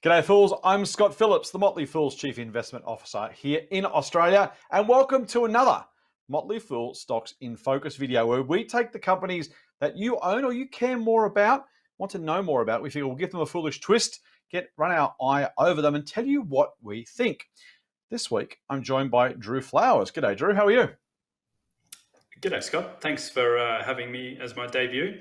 G'day Fools, I'm Scott Phillips, the Motley Fool's Chief Investment Officer here in Australia, and welcome to another Motley Fool Stocks in Focus video where we take the companies that you own or you care more about, want to know more about. We figure we'll give them a foolish twist, run our eye over them and tell you what we think. This week, I'm joined by Drew Flowers. G'day Drew, how are you? G'day Scott, thanks for having me as my debut.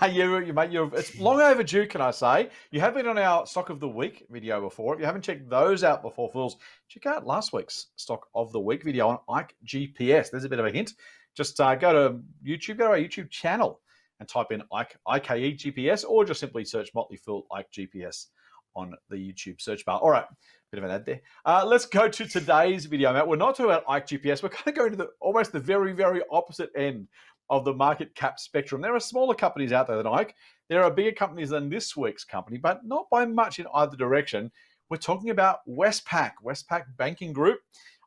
It's long overdue, can I say? You have been on our Stock of the Week video before. If you haven't checked those out before, fools, check out last week's Stock of the Week video on Ike GPS. There's a bit of a hint. Just go to YouTube, go to our YouTube channel and type in Ike, IKE GPS, or just simply search Motley Fool Ike GPS on the YouTube search bar. All right, bit of an ad there. Let's go to today's video, Matt. We're not talking about Ike GPS. We're kind of going to almost the very, very opposite end of the market cap spectrum. There are smaller companies out there than Ike. There are bigger companies than this week's company, but not by much in either direction. We're talking about Westpac Banking Group.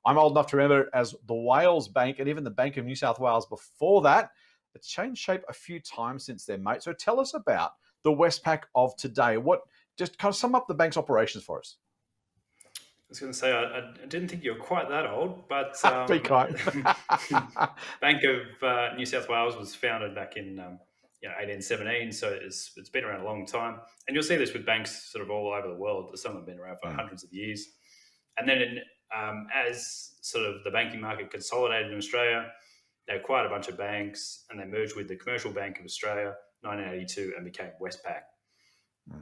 I'm old enough to remember it as the Wales Bank and even the Bank of New South Wales before that. It's changed shape a few times since then, mate. So tell us about the Westpac of today. Just kind of sum up the bank's operations for us. I was going to say, I didn't think you were quite that old, but Be kind. Bank of New South Wales was founded back in 1817, so it's been around a long time. And you'll see this with banks sort of all over the world. Some have been around for hundreds of years. And then as sort of the banking market consolidated in Australia, they acquired a bunch of banks and they merged with the Commercial Bank of Australia, 1982, and became Westpac.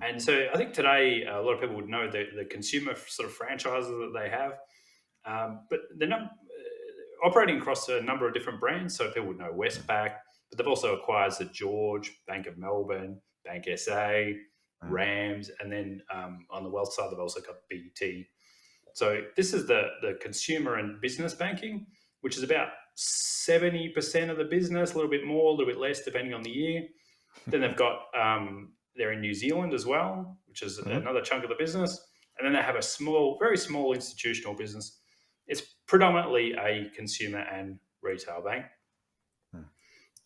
And so I think today a lot of people would know the consumer sort of franchises that they have, but they're not operating across a number of different brands. So people would know Westpac, but they've also acquired St George, Bank of Melbourne, Bank SA, Rams, and then on the wealth side they've also got BT. So this is the consumer and business banking, which is about 70% of the business, a little bit more, a little bit less depending on the year. Then they've got they're in New Zealand as well, which is another chunk of the business. And then they have a very small institutional business. It's predominantly a consumer and retail bank.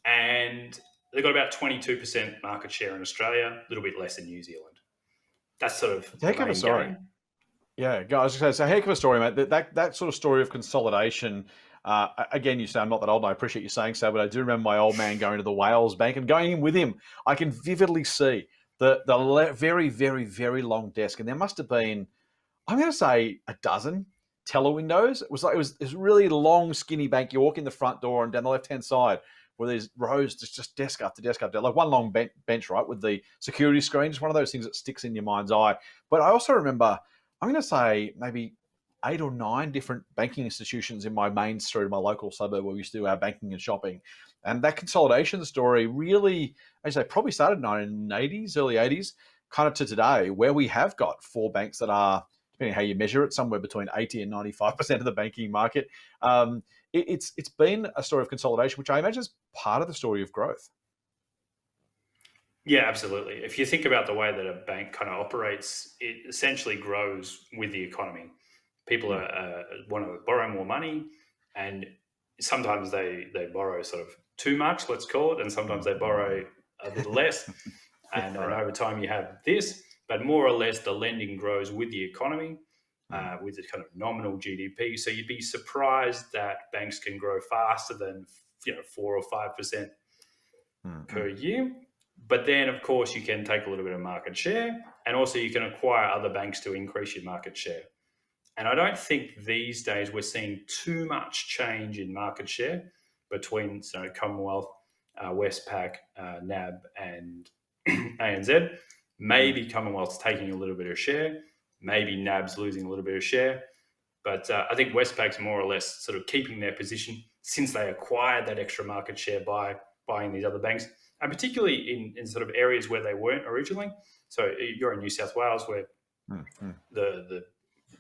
And they've got about 22% market share in Australia, a little bit less in New Zealand. That's sort of heck of a story. Yeah, guys, it's a heck of a story, mate. That sort of story of consolidation. Again, you say I'm not that old, and I appreciate you saying so, but I do remember my old man going to the Wales Bank and going in with him. I can vividly see the very, very, very long desk, and there must have been, I'm going to say, a dozen teller windows. It was really long, skinny bank. You walk in the front door, and down the left-hand side were these rows, just desk after desk after desk, like one long bench, right, with the security screen. Just one of those things that sticks in your mind's eye. But I also remember, I'm going to say maybe 8 or 9 different banking institutions in my main street, my local suburb where we used to do our banking and shopping. And that consolidation story really, as I say, probably started in the 1980s, early 80s, kind of to today, where we have got 4 banks that are, depending on how you measure it, somewhere between 80 and 95% of the banking market. It's been a story of consolidation, which I imagine is part of the story of growth. Yeah, absolutely. If you think about the way that a bank kind of operates, it essentially grows with the economy. People want to borrow more money, and sometimes they borrow sort of too much, let's call it, and sometimes they borrow a little less. And over time you have this, but more or less the lending grows with the economy, with the kind of nominal GDP. So you'd be surprised that banks can grow faster than 4 or 5% per year. But then, of course, you can take a little bit of market share, and also you can acquire other banks to increase your market share. And I don't think these days we're seeing too much change in market share between Commonwealth, Westpac, NAB, and ANZ. Maybe Commonwealth's taking a little bit of share. Maybe NAB's losing a little bit of share. But I think Westpac's more or less sort of keeping their position since they acquired that extra market share by buying these other banks, and particularly in sort of areas where they weren't originally. So you're in New South Wales, where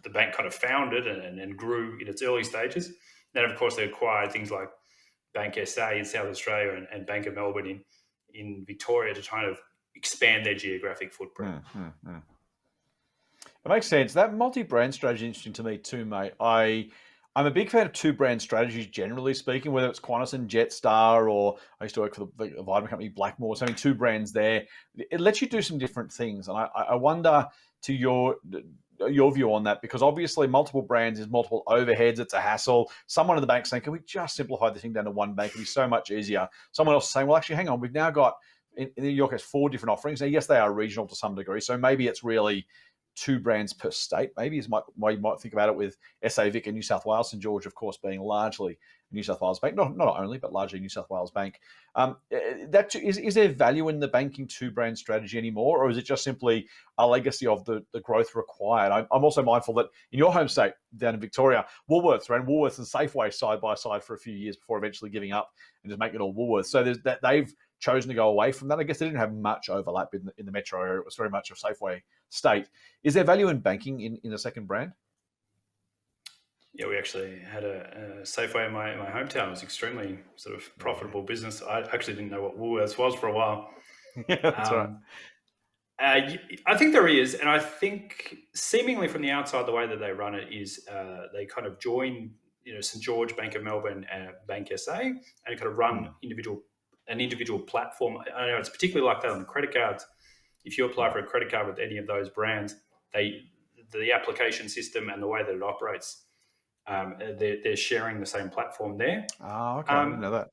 the bank kind of founded and grew in its early stages. Then, of course, they acquired things like Bank SA in South Australia and Bank of Melbourne in Victoria to kind of expand their geographic footprint. It makes sense. That multi-brand strategy is interesting to me too, mate. I I'm a big fan of two brand strategies, generally speaking, whether it's Qantas and Jetstar, or I used to work for the vitamin company Blackmore. So having two brands there, it lets you do some different things. And I wonder to your view on that, because obviously multiple brands is multiple overheads. It's a hassle. Someone in the bank saying, can we just simplify the thing down to one bank? It'd be so much easier. Someone else saying, well, actually, hang on, we've now got in New York has four different offerings. Now, yes, they are regional to some degree. So maybe it's really two brands per state, maybe is why you might think about it with SA Vic and New South Wales, St George, of course, being largely New South Wales Bank, not only, but largely New South Wales Bank. Is there value in the banking two brand strategy anymore, or is it just simply a legacy of the growth required? I'm also mindful that in your home state down in Victoria, Woolworths ran Woolworths and Safeway side by side for a few years before eventually giving up and just making it all Woolworths. So there's that they've chosen to go away from that. I guess they didn't have much overlap in the metro area. It was very much a Safeway state. Is there value in banking in a second brand? Yeah, we actually had a Safeway in my hometown. It was extremely sort of profitable business. I actually didn't know what Woolworths was for a while. Yeah, that's right. Um, I think there is, and I think seemingly from the outside, the way that they run it is they kind of join, St George, Bank of Melbourne, and Bank SA, and kind of run an individual platform. I know it's particularly like that on the credit cards. If you apply for a credit card with any of those brands, the application system and the way that it operates, they're sharing the same platform there. Oh, okay. I didn't know that.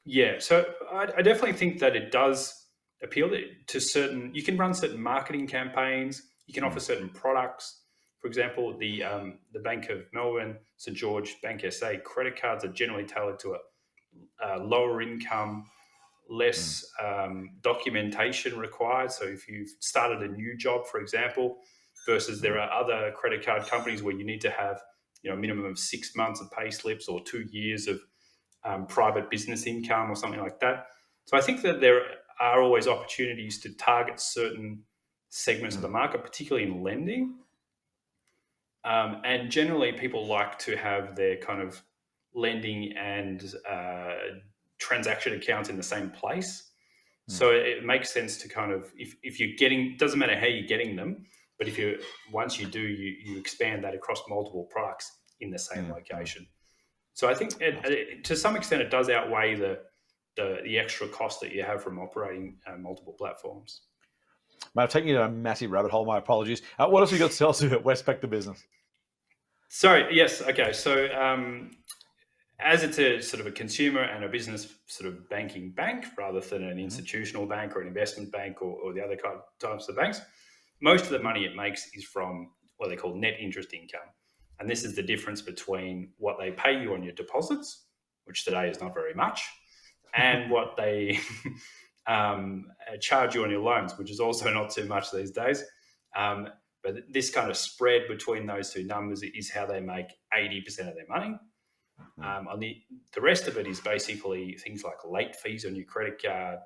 Yeah, so I definitely think that it does appeal to certain. You can run certain marketing campaigns. You can offer certain products. For example, the Bank of Melbourne, St George, Bank SA credit cards are generally tailored to a lower income, less documentation required. So if you've started a new job, for example, versus there are other credit card companies where you need to have a minimum of 6 months of pay slips or 2 years of private business income or something like that. So I think that there are always opportunities to target certain segments of the market, particularly in lending. And generally, people like to have their kind of lending and transaction accounts in the same place. So it makes sense to kind of, if you're getting, doesn't matter how you're getting them, but once you do, you expand that across multiple products in the same location. So I think to some extent it does outweigh the extra cost that you have from operating multiple platforms. Mate, I've taken you to a massive rabbit hole. My apologies. What else have you got to tell us about Westpac the business? Sorry. Yes. Okay. So as it's a sort of a consumer and a business sort of banking bank rather than an institutional bank or an investment bank or the other types of banks, most of the money it makes is from what they call net interest income. And this is the difference between what they pay you on your deposits, which today is not very much, and what they charge you on your loans, which is also not too much these days. But this kind of spread between those two numbers is how they make 80% of their money. On the rest of it is basically things like late fees on your credit card,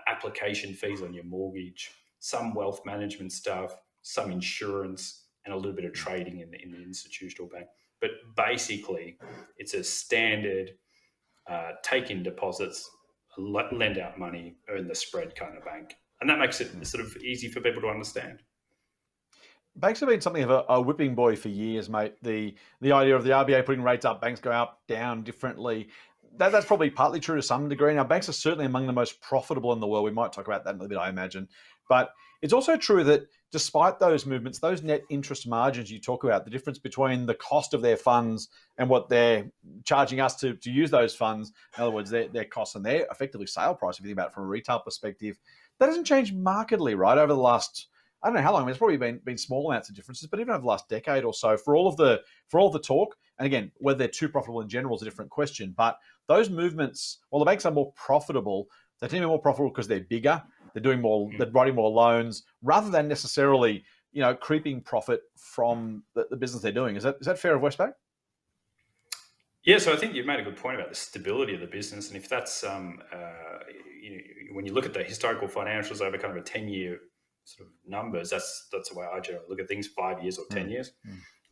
application fees on your mortgage, some wealth management stuff, some insurance, and a little bit of trading in the institutional bank. But basically, it's a standard take in deposits, lend out money, earn the spread kind of bank. And that makes it sort of easy for people to understand. Banks have been something of a whipping boy for years, mate. The idea of the RBA putting rates up, banks go up, down differently. That's probably partly true to some degree. Now, banks are certainly among the most profitable in the world. We might talk about that in a little bit, I imagine. But it's also true that despite those movements, those net interest margins you talk about, the difference between the cost of their funds and what they're charging us to use those funds, in other words, their costs and their effectively sale price, if you think about it from a retail perspective, that hasn't changed markedly, right, over the last, I don't know how long. I mean, it's probably been small amounts of differences, but even over the last decade or so, for all of the talk, and again, whether they're too profitable in general is a different question. But those movements, while the banks are more profitable, they tend to be more profitable because they're bigger, they're doing more, they're writing more loans, rather than necessarily creeping profit from the business they're doing. Is that fair of Westpac? Yeah, so I think you've made a good point about the stability of the business, and if that's when you look at the historical financials over kind of a 10-year sort of numbers, that's the way I generally look at things, 5 years or 10 years.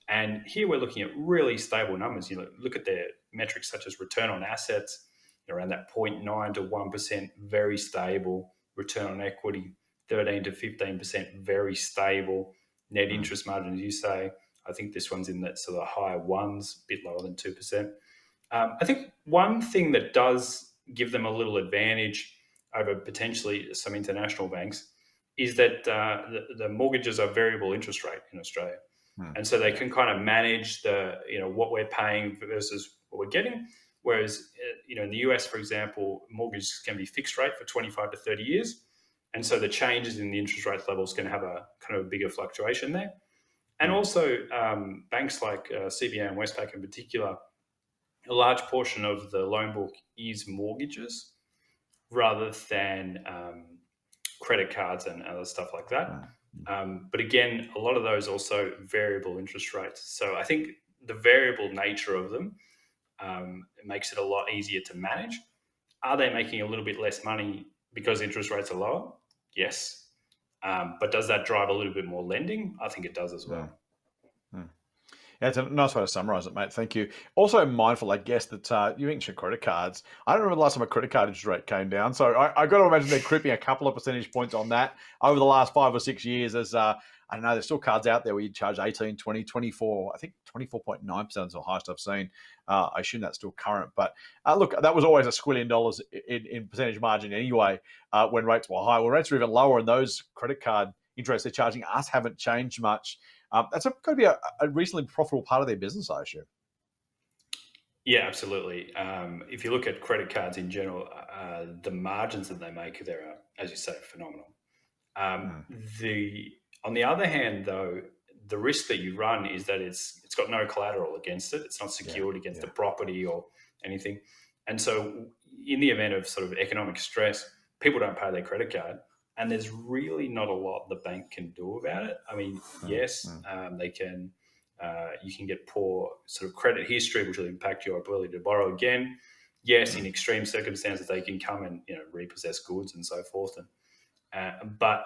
And here we're looking at really stable numbers. You look at their metrics such as return on assets, around that 0.9 to 1%, very stable. Return on equity, 13 to 15%, very stable. Net interest margin, as you say, I think this one's in that sort of high ones, a bit lower than 2%. I think one thing that does give them a little advantage over potentially some international banks is that the mortgages are variable interest rate in Australia. And so they can kind of manage what we're paying versus what we're getting. Whereas, in the US, for example, mortgages can be fixed rate for 25 to 30 years. And so the changes in the interest rate levels can have a kind of a bigger fluctuation there. And also banks like CBA and Westpac in particular, a large portion of the loan book is mortgages rather than credit cards and other stuff like that. But again, a lot of those also variable interest rates. So I think the variable nature of them it makes it a lot easier to manage. Are they making a little bit less money because interest rates are lower? Yes. But does that drive a little bit more lending? I think it does as well. Yeah, it's a nice way to summarize it, mate. Thank you. Also mindful, I guess, that you mentioned credit cards. I don't remember the last time a credit card interest rate came down. So I got to imagine they're creeping a couple of percentage points on that over the last 5 or 6 years as, I don't know, there's still cards out there where you charge 18, 20, 24, I think 24.9% is the highest I've seen. I assume that's still current. But look, that was always $1 squillion in percentage margin anyway when rates were high. Well, rates are even lower and those credit card interests they're charging us haven't changed much. That's going to be a reasonably profitable part of their business, I assume. Yeah, absolutely. If you look at credit cards in general, the margins that they make there are, as you say, phenomenal. On the other hand, though, the risk that you run is that it's got no collateral against it. It's not secured against a property or anything. And so in the event of sort of economic stress, people don't pay their credit card. And there's really not a lot the bank can do about it. I mean, yes, they can. You can get poor sort of credit history, which will impact your ability to borrow again. Yes, in extreme circumstances, they can come and repossess goods and so forth. But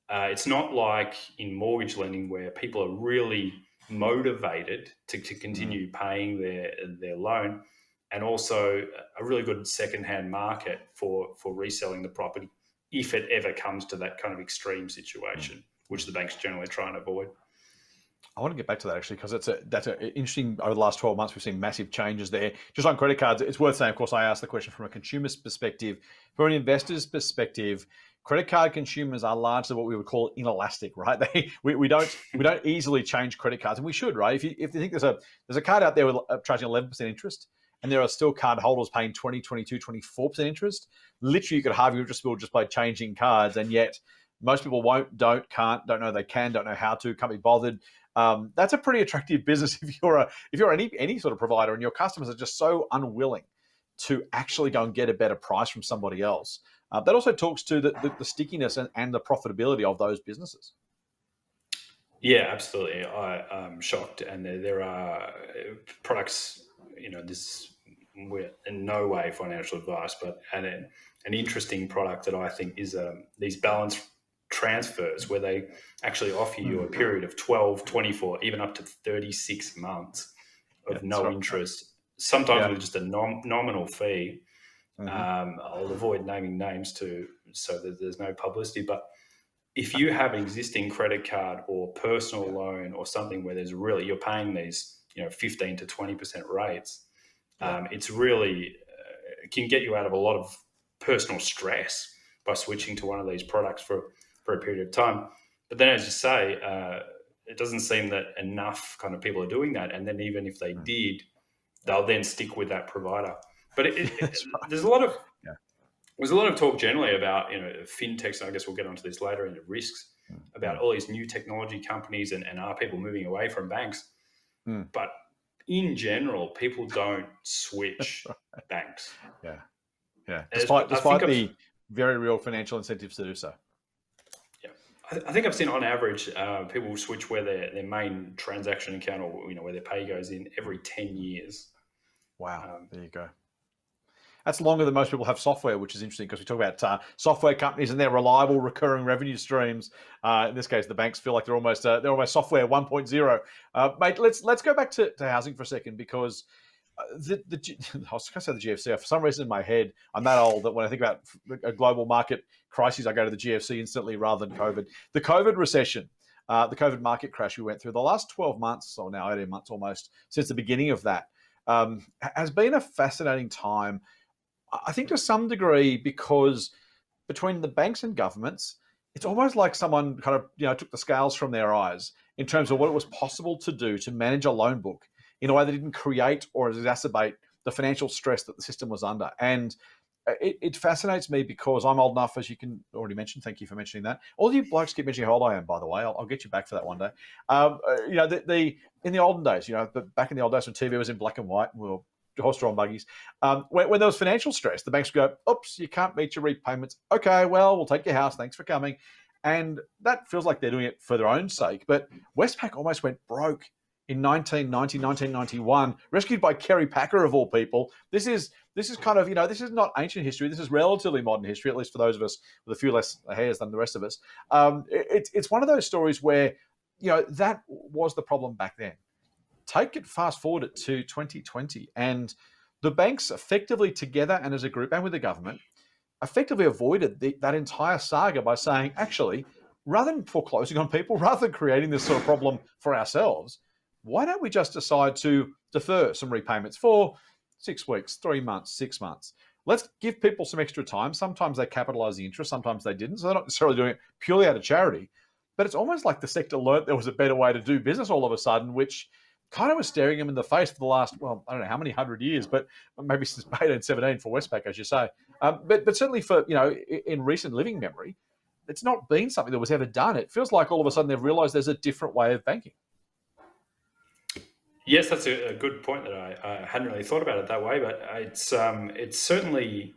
it's not like in mortgage lending where people are really motivated to continue paying their loan, and also a really good secondhand market for reselling the property if it ever comes to that kind of extreme situation, which the banks generally try and avoid. I want to get back to that actually, because that's an interesting. Over the last 12 months, we've seen massive changes there. Just on credit cards, it's worth saying, of course, I asked the question from a consumer's perspective. From an investor's perspective, credit card consumers are largely what we would call inelastic, right? We don't easily change credit cards, and we should, right? If you think there's a card out there with charging 11% interest, and there are still card holders paying 20, 22, 24% interest, literally you could halve your interest bill just by changing cards, and yet most people don't know they can, don't know how to, can't be bothered. That's a pretty attractive business if you're any sort of provider and your customers are just so unwilling to actually go and get a better price from somebody else. That also talks to the stickiness and the profitability of those businesses. Yeah, absolutely. I'm shocked, and there are products. We're in no way financial advice, but an interesting product that I think is these balance transfers where they actually offer you a period of 12, 24, even up to 36 months of no interest, sometimes with just a nominal fee. I'll avoid naming names so that there's no publicity, but if you have an existing credit card or personal loan or something where you're paying these 15 to 20% rates, it's really it can get you out of a lot of personal stress by switching to one of these products for a period of time. But then, as you say, it doesn't seem that enough kind of people are doing that. And then even if they did, they'll then stick with that provider. But there's a lot of talk generally about fintechs, and I guess we'll get onto this later, in the risks about all these new technology companies and are people moving away from banks. But in general, people don't switch banks. Yeah. Despite the very real financial incentives to do so. Yeah, I think I've seen on average people will switch where their main transaction account or where their pay goes in every 10 years. Wow, there you go. That's longer than most people have software, which is interesting because we talk about software companies and their reliable recurring revenue streams. In this case, the banks feel like they're almost software 1.0. Mate, let's go back to housing for a second, because I was going to say the GFC. For some reason in my head, I'm that old that when I think about a global market crisis, I go to the GFC instantly rather than COVID. The COVID recession. the COVID market crash we went through, the last 12 months, or now 18 months almost, since the beginning of that, has been a fascinating time. I think to some degree, because between the banks and governments, it's almost like someone kind of took the scales from their eyes in terms of what it was possible to do to manage a loan book in a way that didn't create or exacerbate the financial stress that the system was under. And it fascinates me because I'm old enough, as you can already mention. Thank you for mentioning that. All you blokes keep mentioning how old I am, by the way. I'll get you back for that one day. In the olden days, back in the old days when TV was in black and white and we were horse-drawn buggies, when there was financial stress, the banks would go, oops, you can't meet your repayments. Okay, well, we'll take your house. Thanks for coming. And that feels like they're doing it for their own sake. But Westpac almost went broke in 1990, 1991, rescued by Kerry Packer of all people. This is kind of, this is not ancient history. This is relatively modern history, at least for those of us with a few less hairs than the rest of us. It's one of those stories where, that was the problem back then. Fast forward it to 2020, and the banks effectively together and as a group and with the government effectively avoided that entire saga by saying, actually, rather than foreclosing on people, rather than creating this sort of problem for ourselves, why don't we just decide to defer some repayments for 6 weeks, 3 months, 6 months? Let's give people some extra time. Sometimes they capitalize the interest, sometimes they didn't. So they're not necessarily doing it purely out of charity. But it's almost like the sector learnt there was a better way to do business all of a sudden, which kind of was staring them in the face for the last, well, I don't know how many 100 years, but maybe since 1817 for Westpac, as you say. But certainly for, in recent living memory, it's not been something that was ever done. It feels like all of a sudden they've realized there's a different way of banking. Yes, that's a good point that I hadn't really thought about it that way, but it's certainly,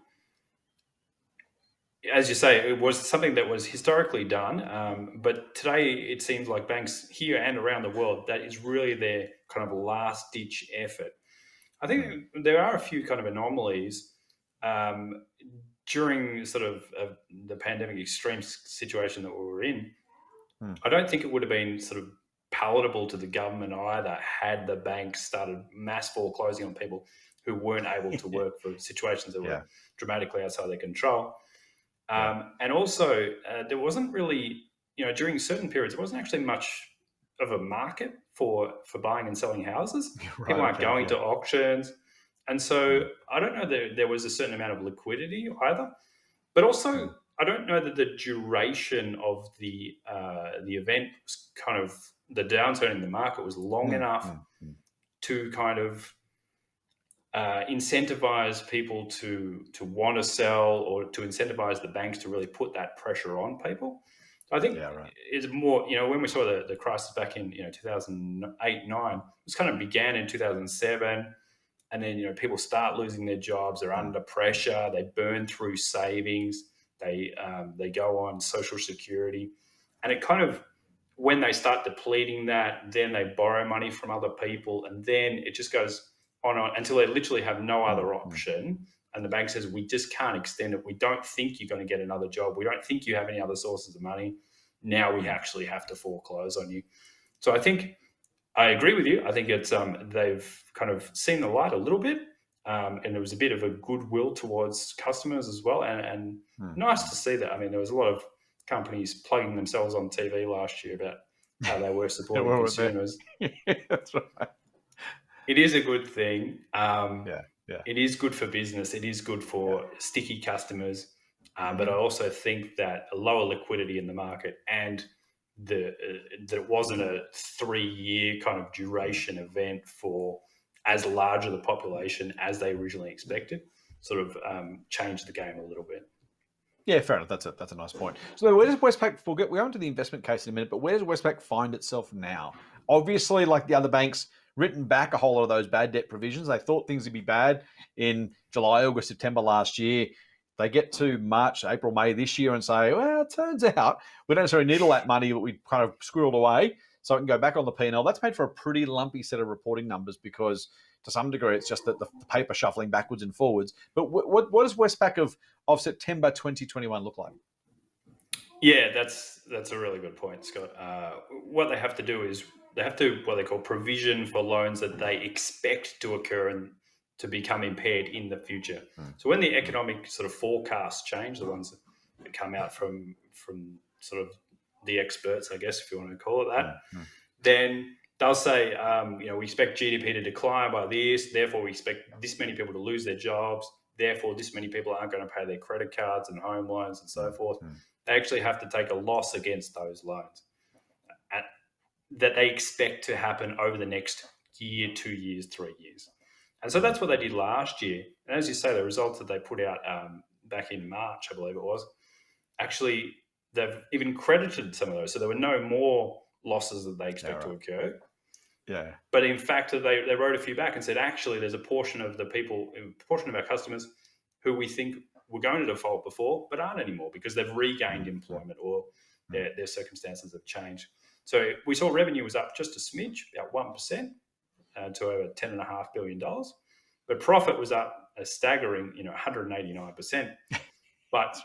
as you say, it was something that was historically done, but today it seems like banks here and around the world, that is really their kind of last-ditch effort. I think there are a few kind of anomalies during sort of the pandemic extreme situation that we were in. I don't think it would have been sort of palatable to the government either had the banks started mass foreclosing on people who weren't able to work for situations that were dramatically outside their control. And also, there wasn't really, during certain periods, there wasn't actually much of a market for buying and selling houses. People aren't going to auctions. And so I don't know that there was a certain amount of liquidity either. But also, I don't know that the duration of the event was kind of, the downturn in the market was long enough to kind of incentivize people to want to sell, or to incentivize the banks to really put that pressure on people. I think it's more, when we saw the crisis back in 2008-9, it was kind of began in 2007, and then people start losing their jobs, they're under pressure, they burn through savings, they go on Social Security, and it kind of, when they start depleting that, then they borrow money from other people, and then it just goes on until they literally have no other option. And the bank says, we just can't extend it. We don't think you're going to get another job. We don't think you have any other sources of money. Now we actually have to foreclose on you. So I think I agree with you. I think it's they've kind of seen the light a little bit, and there was a bit of a goodwill towards customers as well. And nice to see that. I mean, there was a lot of companies plugging themselves on TV last year about how they were supporting consumers. That's right. It is a good thing. It is good for business. It is good for sticky customers. But I also think that a lower liquidity in the market, and that it wasn't a 3-year kind of duration event for as large of the population as they originally expected, sort of changed the game a little bit. Yeah, fair enough. That's a nice point. So where does Westpac, we'll go into the investment case in a minute, but where does Westpac find itself now? Obviously, like the other banks, written back a whole lot of those bad debt provisions. They thought things would be bad in July, August, September last year. They get to March, April, May this year and say, well, it turns out we don't necessarily need all that money that we kind of squirreled away, so it can go back on the P&L. That's made for a pretty lumpy set of reporting numbers because to some degree it's just that the paper shuffling backwards and forwards. But what does Westpac of September 2021 look like? Yeah, that's a really good point, Scott. What they have to do is they have to what they call provision for loans that they expect to occur and to become impaired in the future. So when the economic sort of forecasts change, the ones that come out from sort of the experts, I guess, if you want to call it that, Mm-hmm. then they'll say, we expect GDP to decline by this, therefore we expect this many people to lose their jobs, therefore this many people aren't going to pay their credit cards and home loans and so forth. They actually have to take a loss against those loans that they expect to happen over the next year, 2 years, 3 years. And so that's what they did last year. And as you say, the results that they put out back in March, I believe it was, actually they've even credited some of those. So there were no more losses that they expect to occur. Yeah. But in fact, they wrote a few back and said, actually, there's a portion of our customers who we think were going to default before, but aren't anymore because they've regained employment or their circumstances have changed. So we saw revenue was up just a smidge, about 1%, to over $10.5 billion. But profit was up a staggering, 189%. But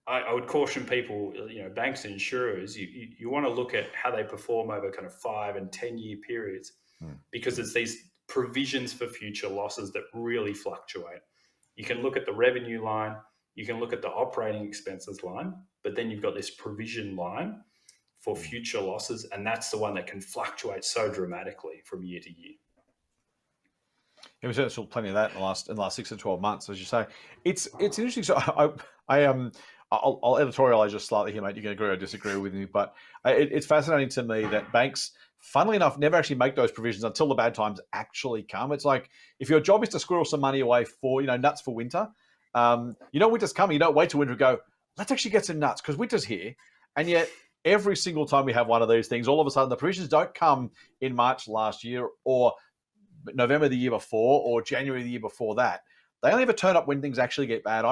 I would caution people, banks and insurers, you want to look at how they perform over kind of 5 and 10-year periods, because it's these provisions for future losses that really fluctuate. You can look at the revenue line, you can look at the operating expenses line, but then you've got this provision line for future losses, and that's the one that can fluctuate so dramatically from year to year. Yeah, we've seen plenty of that in the last 6 to 12 months, as you say. It's interesting. So I'll editorialize just slightly here, mate. You can agree or disagree with me, but it's fascinating to me that banks, funnily enough, never actually make those provisions until the bad times actually come. It's like if your job is to squirrel some money away for nuts for winter, winter's coming. You don't wait till winter and go, let's actually get some nuts because winter's here. And yet every single time we have one of these things, all of a sudden the provisions don't come in March last year or November the year before or January the year before that. They only ever turn up when things actually get bad.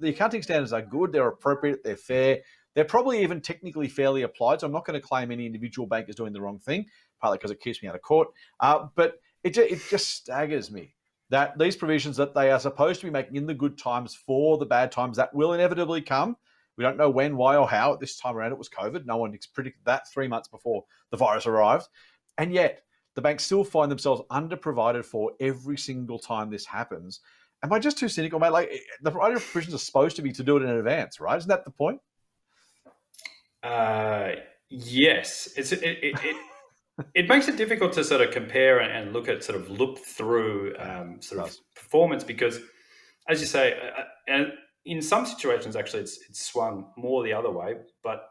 The accounting standards are good. They're appropriate. They're fair. They're probably even technically fairly applied. So I'm not going to claim any individual bank is doing the wrong thing, partly because it keeps me out of court. But it just staggers me that these provisions that they are supposed to be making in the good times for the bad times that will inevitably come. We don't know when, why, or how. At this time around, it was COVID. No one predicted that 3 months before the virus arrived. And yet, the banks still find themselves underprovided for every single time this happens. Am I just too cynical, mate? Like, the provisions are supposed to be to do it in advance, right? Isn't that the point? Yes. It makes it difficult to sort of compare and look through performance because, as you say, and in some situations, actually, it's swung more the other way. But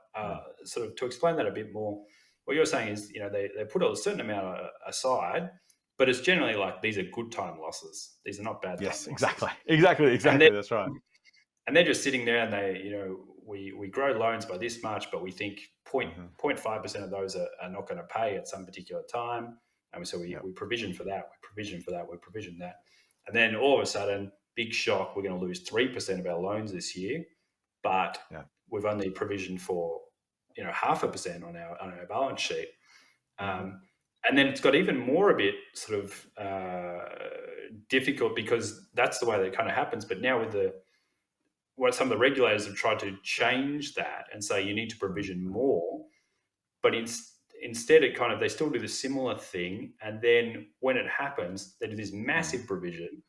sort of to explain that a bit more, what you're saying is, they put a certain amount aside, but it's generally like these are good time losses. These are not bad time losses. Exactly. That's right. And they're just sitting there and they, we grow loans by this much, but we think 0.5% of those are not going to pay at some particular time. And so we provision for that, we provision that. And then all of a sudden, big shock, we're going to lose 3% of our loans this year, but we've only provisioned for 0.5% on our balance sheet. And then it's got even more a bit sort of difficult because that's the way that it kind of happens. But now with what some of the regulators have tried to change that and say you need to provision more, but instead they still do the similar thing. And then when it happens, they do this massive provision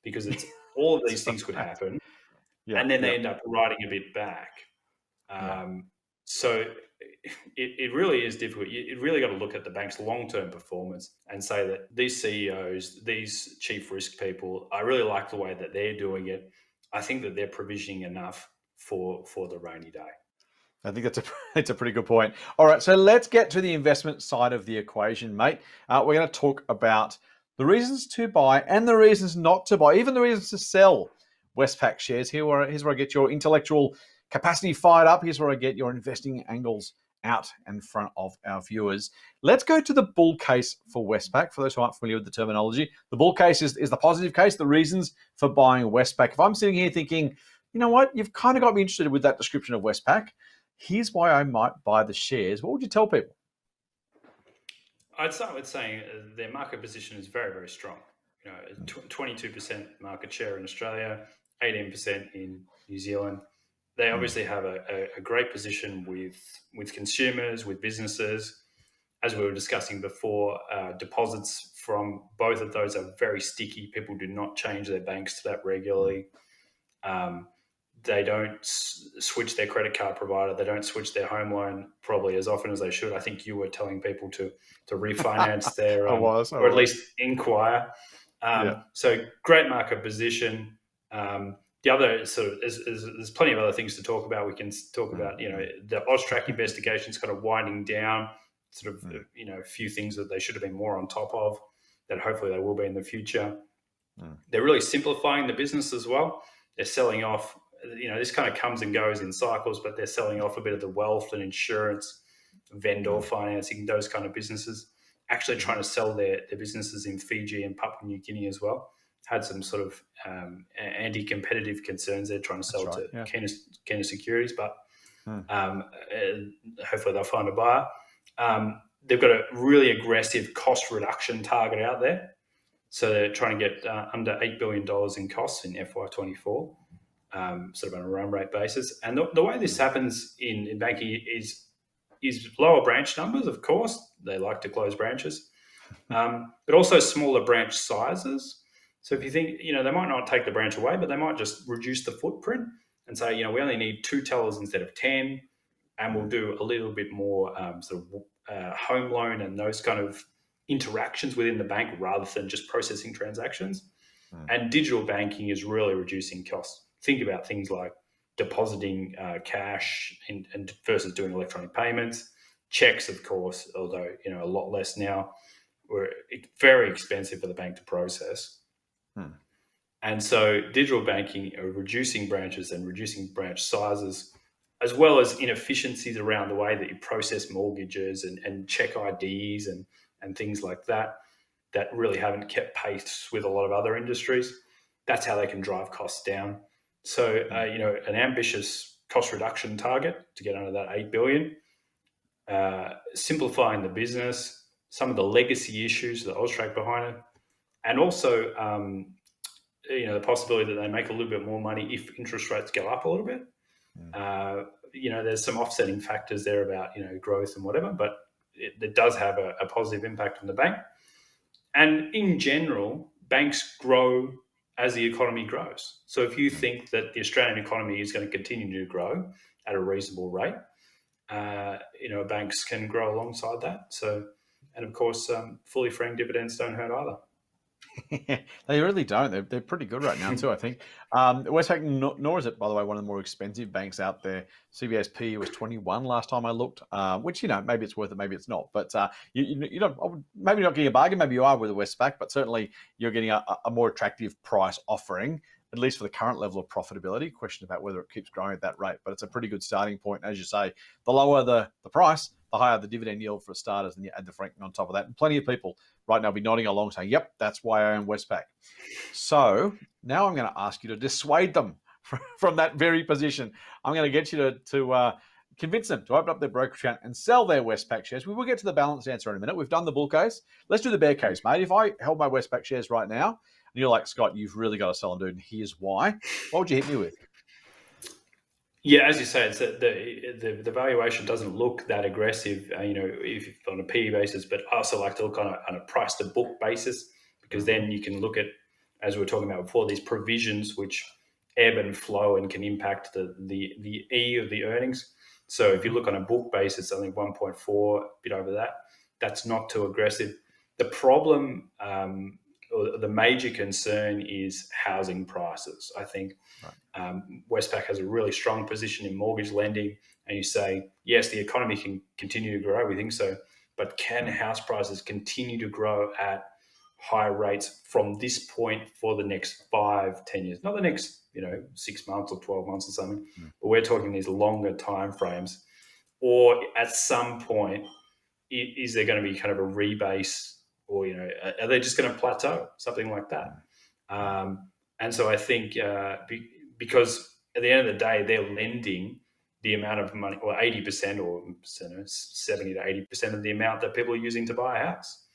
because it's all of these things could happen. And then they end up writing a bit back. So it really is difficult. You really got to look at the bank's long-term performance and say that these CEOs, these chief risk people, I really like the way that they're doing it. I think that they're provisioning enough for the rainy day. I think that's a pretty good point. All right, so let's get to the investment side of the equation, mate. We're going to talk about the reasons to buy and the reasons not to buy, even the reasons to sell Westpac shares. Here's where I get your intellectual capacity fired up. Here's where I get your investing angles out in front of our viewers. Let's go to the bull case for Westpac. For those who aren't familiar with the terminology, the bull case is the positive case, the reasons for buying Westpac. If I'm sitting here thinking, you know what, you've kind of got me interested with that description of Westpac, here's why I might buy the shares. What would you tell people? I'd start with saying their market position is very, very strong. 22% market share in Australia, 18% in New Zealand. They obviously have a great position with consumers, with businesses. As we were discussing before, deposits from both of those are very sticky. People do not change their banks to that regularly. They don't switch their credit card provider. They don't switch their home loan probably as often as they should. I think you were telling people to refinance their, I was. or at least inquire. Yeah. So great market position. The other sort of there's plenty of other things to talk about. We can talk about the Austrac investigation's kind of winding down. Sort of a few things that they should have been more on top of. That hopefully they will be in the future. They're really simplifying the business as well. They're selling off. This kind of comes and goes in cycles, but they're selling off a bit of the wealth and insurance, vendor financing, those kind of businesses. Actually trying to sell their businesses in Fiji and Papua New Guinea as well. Had some sort of anti-competitive concerns. They're trying to sell to Kina Securities, but hopefully they'll find a buyer. They've got a really aggressive cost reduction target out there. So they're trying to get under $8 billion in costs in FY24, sort of on a run rate basis. And the way this happens in banking is lower branch numbers, of course. They like to close branches, but also smaller branch sizes. So if you think, they might not take the branch away, but they might just reduce the footprint and say, we only need 2 tellers instead of 10, and we'll do a little bit more sort of home loan and those kind of interactions within the bank rather than just processing transactions. And digital banking is really reducing costs. Think about things like depositing cash and versus doing electronic payments. Checks, of course, although a lot less now, were very expensive for the bank to process. And so digital banking are reducing branches and reducing branch sizes, as well as inefficiencies around the way that you process mortgages and check IDs and things like that really haven't kept pace with a lot of other industries. That's how they can drive costs down. So, an ambitious cost reduction target to get under that 8 billion, simplifying the business, some of the legacy issues, the Austrac behind it, and also, the possibility that they make a little bit more money if interest rates go up a little bit. There's some offsetting factors there about, growth and whatever, but it does have a positive impact on the bank. And in general, banks grow as the economy grows. So if you think that the Australian economy is going to continue to grow at a reasonable rate, banks can grow alongside that. So, and of course, fully franked dividends don't hurt either. They really don't. They're pretty good right now too, I think. Westpac, nor is it, by the way, one of the more expensive banks out there. CBSP was 21 last time I looked, which, maybe it's worth it, maybe it's not. But maybe not getting a bargain. Maybe you are with the Westpac, but certainly you're getting a more attractive price offering, at least for the current level of profitability. Question about whether it keeps growing at that rate, but it's a pretty good starting point. As you say, the lower the price, the higher the dividend yield for starters, and you add the franking on top of that. And plenty of people right now be nodding along saying, yep, that's why I own Westpac. So now I'm going to ask you to dissuade them from that very position. I'm going to get you to convince them to open up their brokerage account and sell their Westpac shares. We will get to the balanced answer in a minute. We've done the bull case. Let's do the bear case, mate. If I held my Westpac shares right now and you're like, Scott, you've really got to sell them, dude, and here's why, what would you hit me with? Yeah, as you say, it's the valuation doesn't look that aggressive, if on a PE basis, but I also like to look on a price to book basis, because then you can look at, as we were talking about before, these provisions which ebb and flow and can impact the E of the earnings. So if you look on a book basis, I think 1.4, a bit over that, that's not too aggressive. The problem, or the major concern, is housing prices. I think Westpac has a really strong position in mortgage lending, and you say, yes, the economy can continue to grow, we think so, but can house prices continue to grow at high rates from this point for the next 5-10 years? Not the next 6 months or 12 months or something, but we're talking these longer time frames. Or at some point, is there going to be kind of a rebase, or are they just going to plateau, something like that? And so I think because at the end of the day, they're lending the amount of money, or 80% or 70 to 80% of the amount that people are using to buy a house.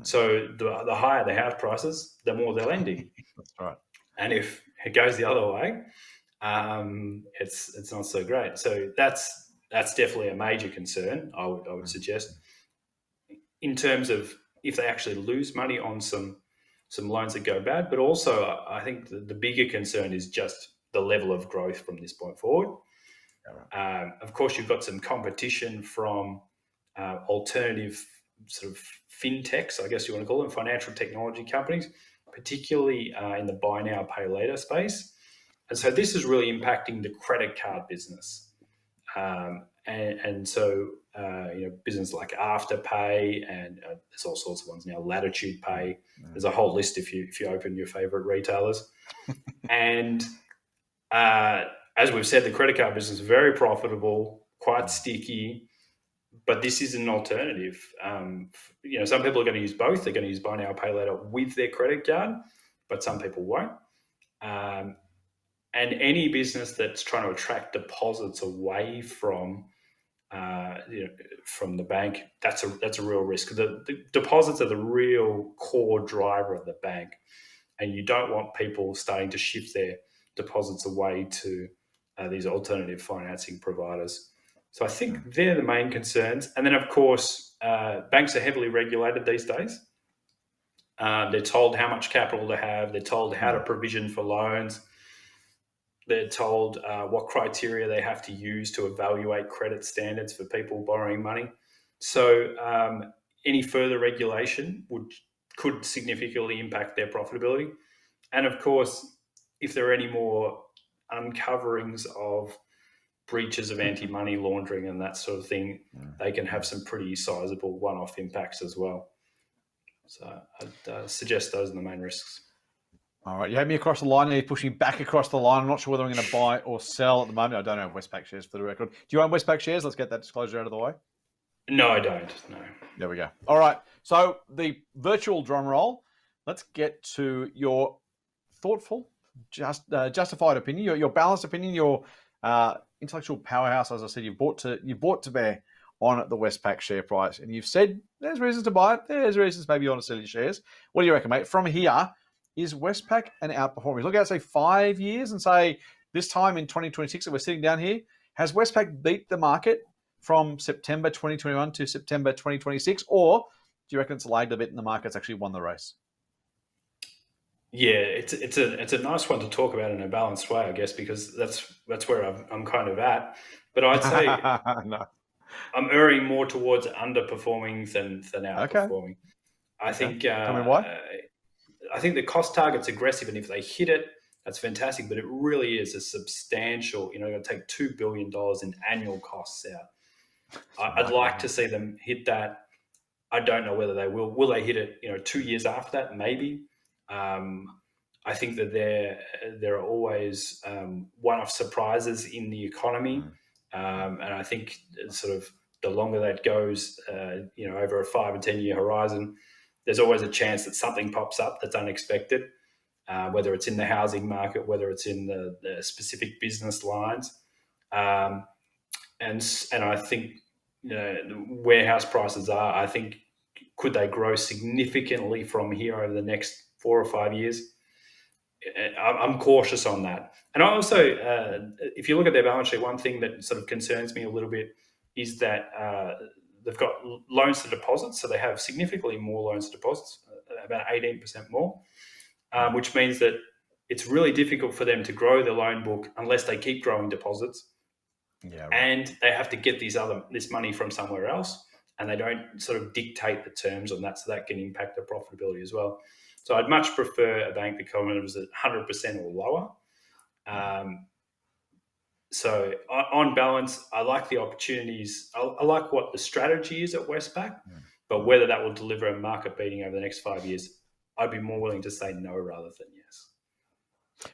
So the higher the house prices, the more they're lending. That's right. And if it goes the other way, it's not so great. So that's definitely a major concern, I would suggest, in terms of if they actually lose money on some loans that go bad. But also, I think the bigger concern is just the level of growth from this point forward. Of course, you've got some competition from alternative sort of fintechs, I guess you want to call them, financial technology companies, particularly in the buy now, pay later space. And so this is really impacting the credit card business. And so, business like Afterpay, and there's all sorts of ones now, Latitude Pay. There's a whole list if you open your favorite retailers. And as we've said, the credit card business is very profitable, quite sticky, but this is an alternative. Some people are going to use both. They're going to use buy now, pay later with their credit card, but some people won't. And any business that's trying to attract deposits away from the bank, that's a real risk. The deposits are the real core driver of the bank, and you don't want people starting to shift their deposits away to these alternative financing providers. So I think they're the main concerns. And then, of course, banks are heavily regulated these days. They're told how much capital to have. They're told how to provision for loans. They're told what criteria they have to use to evaluate credit standards for people borrowing money. So any further regulation could significantly impact their profitability. And of course, if there are any more uncoverings of breaches of anti-money laundering and that sort of thing, they can have some pretty sizable one-off impacts as well. So I'd suggest those are the main risks. All right, you had me across the line, and you're pushing back across the line. I'm not sure whether I'm going to buy or sell at the moment. I don't have Westpac shares for the record. Do you own Westpac shares? Let's get that disclosure out of the way. No, I don't. No. There we go. All right. So the virtual drum roll. Let's get to your thoughtful, justified opinion, your balanced opinion, your intellectual powerhouse. As I said, you've brought to bear on the Westpac share price, and you've said there's reasons to buy it. There's reasons maybe you want to sell your shares. What do you reckon, mate? From here, is Westpac an outperformer? Look at, say, 5 years and say this time in 2026 that we're sitting down here, has Westpac beat the market from September 2021 to September 2026, or do you reckon it's lagged a bit and the market's actually won the race? Yeah, it's a nice one to talk about in a balanced way, I guess, because that's where I'm kind of at. But I'd say no. I'm erring more towards underperforming than outperforming. Okay. I think. Tell me why. I think the cost target's aggressive, and if they hit it, that's fantastic. But it really is a substantial. You're going to take $2 billion in annual costs out. I'd like to see them hit that. I don't know whether they will. Will they hit it? 2 years after that, maybe. I think that there are always one-off surprises in the economy, and I think sort of the longer that goes, over a 5 or 10 year horizon, there's always a chance that something pops up that's unexpected, whether it's in the housing market, whether it's in the specific business lines, and I think where house prices are, I think could they grow significantly from here over the next 4 or 5 years? I'm cautious on that. And I also, if you look at their balance sheet, one thing that sort of concerns me a little bit is that they've got loans to deposits. So they have significantly more loans to deposits, about 18% more, which means that it's really difficult for them to grow the loan book unless they keep growing deposits. Yeah, right. And they have to get this money from somewhere else, and they don't sort of dictate the terms on that, so that can impact their profitability as well. So I'd much prefer a bank that was at 100% or lower. So on balance, I like the opportunities. I like what the strategy is at Westpac, but whether that will deliver a market beating over the next 5 years, I'd be more willing to say no rather than yes.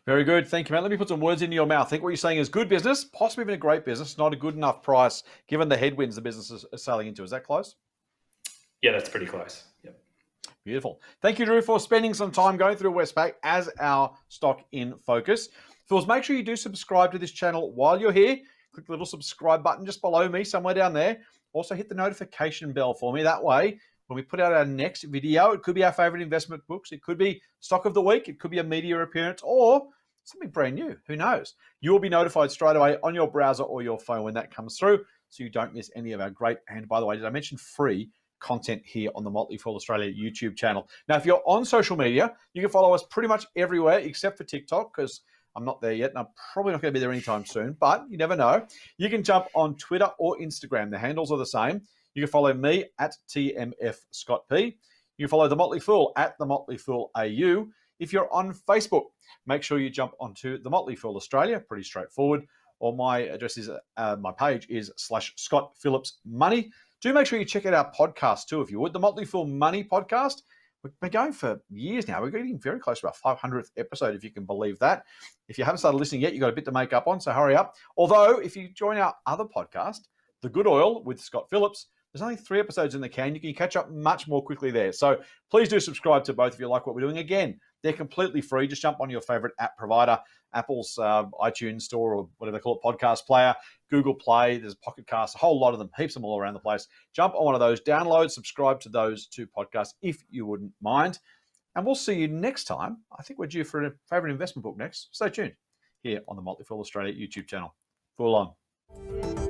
Very good. Thank you, mate. Let me put some words into your mouth. I think what you're saying is good business, possibly even a great business, not a good enough price given the headwinds the business is sailing into. Is that close? Yeah, that's pretty close. Yep. Beautiful. Thank you, Drew, for spending some time going through Westpac as our stock in focus. Phils, make sure you do subscribe to this channel while you're here. Click the little subscribe button just below me, somewhere down there. Also hit the notification bell for me. That way, when we put out our next video, it could be our favorite investment books. It could be stock of the week. It could be a media appearance or something brand new. Who knows? You will be notified straight away on your browser or your phone when that comes through, so you don't miss any of our great, and by the way, did I mention free content here on the Motley Fool Australia YouTube channel? Now, if you're on social media, you can follow us pretty much everywhere except for TikTok, because I'm not there yet, and I'm probably not going to be there anytime soon, but you never know. You can jump on Twitter or Instagram. The handles are the same. You can follow me at TMF Scott P. You can follow The Motley Fool at The Motley Fool AU. If you're on Facebook, make sure you jump onto The Motley Fool Australia. Pretty straightforward. Or my address is, my page is /Scott Phillips Money. Do make sure you check out our podcast too, if you would. The Motley Fool Money podcast. We've been going for years now. We're getting very close to our 500th episode, if you can believe that. If you haven't started listening yet, you've got a bit to make up on, so hurry up. Although, if you join our other podcast, The Good Oil with Scott Phillips, there's only 3 episodes in the can. You can catch up much more quickly there. So please do subscribe to both if you like what we're doing. Again, they're completely free. Just jump on your favorite app provider, Apple's iTunes store or whatever they call it, podcast player, Google Play, there's Pocket Cast, a whole lot of them, heaps of them all around the place. Jump on one of those, download, subscribe to those 2 podcasts if you wouldn't mind. And we'll see you next time. I think we're due for a favorite investment book next. Stay tuned here on the Motley Fool Australia YouTube channel. Fool on.